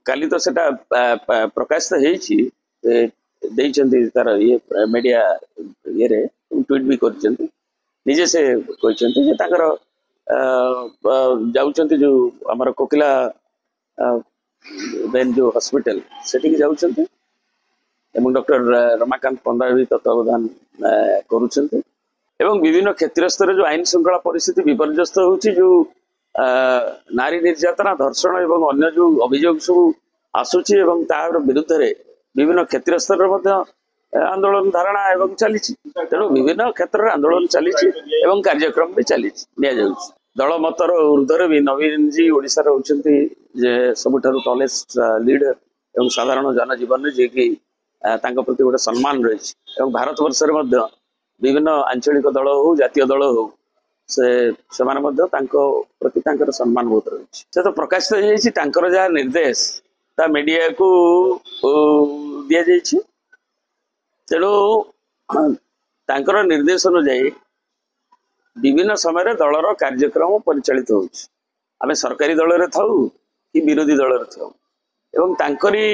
काली तो सेटा प्रकाशित ହେଇଛି ଦେଇଛନ୍ତି तार ये मीडिया ये रे ट्वीट भी କରିଛନ୍ତି निजे से କହିଛନ୍ତି जे ताकर जाउଛନ୍ତି जो हमर कोकिला बेन जो हॉस्पिटल सेठी जाउଛନ୍ତି एवं डॉक्टर रमाकांत पंडा भी तत्वावधान करुଛନ୍ତି एवं विभिन्न क्षेत्र स्तर जो आईन श्रृंखला परिस्थिति विपर्यस्त होउछि जो नारी निर्यातना धर्षण एवं अन्य जो अभियोग सब आसुची एवं तार विरुद्ध रे विभिन्न क्षेत्र स्तर आंदोलन धारणा एवं चली तेणु विभिन्न क्षेत्र में आंदोलन चली कार्यक्रम भी चली दल मतर ऊर्धर भी नवीन जी ओडिशा होती सबुठारु टॉलेस्ट लीड एवं साधारण जनजीवन जी कि प्रति गोटे सम्मान रही भारत वर्ष विभिन्न आंचलिक दल हो जातीय दल हो से प्रति सम्मान बहुत रही से तो प्रकाशित जहाँ निर्देश ता मीडिया को दि जाइए तेणु निर्देश अनुजाई विभिन्न समय दलर कार्यक्रम परिचालित होमें सरकारी दल में था कि विरोधी दल में था एवं तांकरी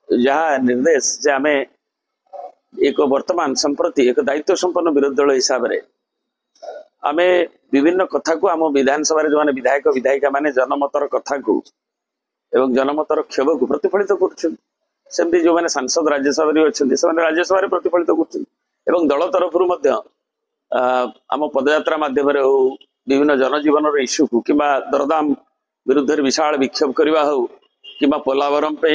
जहाँ निर्देश जे आम एक वर्तमान संप्रति एक दायित्व संपन्न विरोधी दल हिसाब से आम विभिन्न कथा को आम विधानसभा जो मैंने विधायक विधायिका माने जनमतर कथा को एवं जनमतर क्षोभ को प्रतिफलित करमती जो मैंने सांसद राज्यसभा अच्छा राज्यसभा प्रतिफलित कर दल तरफ आम पदयात्रा मध्यम हो विभिन्न जनजीवन इश्यू को कि दरदाम विरुद्ध विशाल विक्षोभ करवा हो कि पोलावरम पे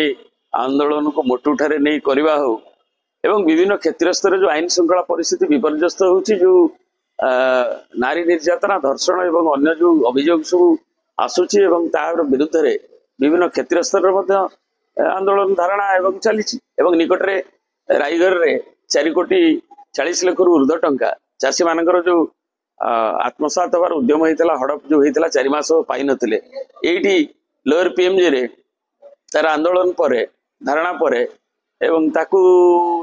आंदोलन को मोटुठारे नहीं करवा हो एवं विभिन्न क्षेत्र स्तर जो आईन श्रृंखला परिस्थिति विपर्यस्त होउछि जो नारी निर्यातना धर्षण एवं अन्य जो अभियोग सब आसुची एवं तार विरुद्ध रे विभिन्न क्षेत्र स्तर आंदोलन धारणा एवं चली निकट में रायगढ़ रे 4 कोटी 40 लाख ऊर्ध्व टंका चाषी मानकर जो आत्मसात हबार उद्यम होता हड़प जो होता 4 मास पाई नथिले एठी लोअर पीएमजी रे तार आंदोलन पर धारणा पर एवं ताकू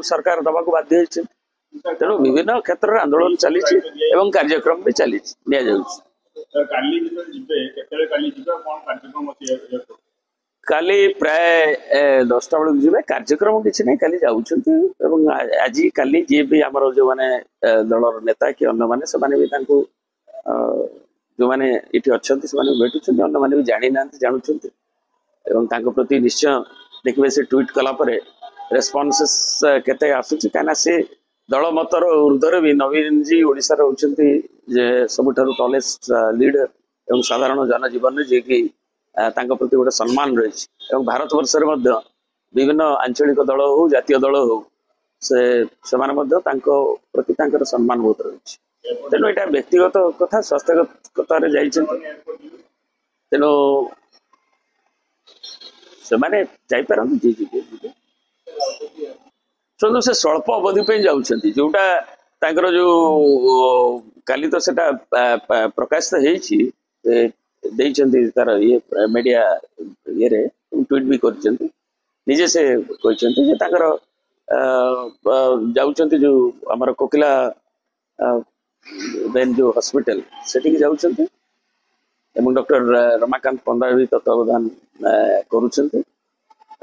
सरकार दबा को बाध्य होइछ तेणु विभिन्न क्षेत्र में आंदोलन चली कार्यक्रम भी चली काली प्राय 10टा बेलू जी कार्यक्रम किसी नहीं काली जाऊँ आज काली जी भी आमर जो मैंने दलर नेता कि अन्य माने से भी जो मैंने ये अच्छा से भेटुं अन्य मैंने भी जानी ना जानुंट एवं प्रति निश्चय देखिए से ट्वीट कलापर रेस्पॉन्सेस केते आसुची कहीं से दल मतर ऊर्धर भी नवीन जी ओडिशा होती सबुठारु टॉलेस्ट लीड एवं साधारण जनजीवन जी कि प्रति गोटे सम्मान रही भारत वर्ष विभिन्न आंचलिक दल हो जातीय दल हो से प्रति सम्मान बहुत रही तेणु यहाँ व्यक्तिगत कथा स्वास्थ्यगत तेणु से माने जापारती जी जी शुणु से स्वल्प अवधि पे जाऊँच जोटा जो काली तो सेटा प्रकाशित होती तार ये मीडिया ये रे ट्वीट भी କରିଛନ୍ତି निजे से कहते जाउଛନ୍ତି जो हमर कोकिला बेन जो हॉस्पिटल सेठी जाउଛନ୍ତି एवं डॉक्टर रमाकांत पंडा भी तत्वावधान करुଛନ୍ତି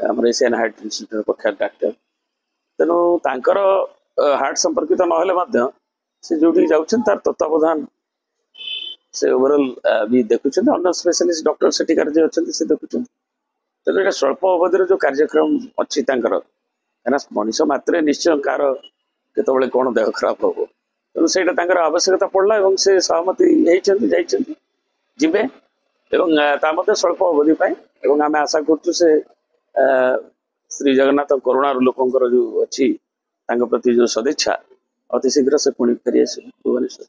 हमर एशियन हार्ट इंस्टीट्यूट प्रख्यात डॉक्टर तेणु तांकर हार्ट संपर्कित नहेले से जो जाउଛନ୍ତି तार तत्वावधान से ओवरऑल भी देखुं अन्य स्पेशलिस्ट डॉक्टर सेठिकार जे अच्छा से देखुं तेणु यहाँ स्वल्प अवधि जो कार्यक्रम अच्छी कहीं मनीष मात्र निश्चय कार केतबले कौन देह खराब हम तेणु से आवश्यकता पड़ला और से सहमति होती जीवे एवं स्वल्प अवधि आम आशा करुँ से श्री जगन्नाथ करुणा लोकंर जो अच्छी प्रति जो सदिच्छा अति शीघ्र से पुणी फेरी आस भुवनेश्वर।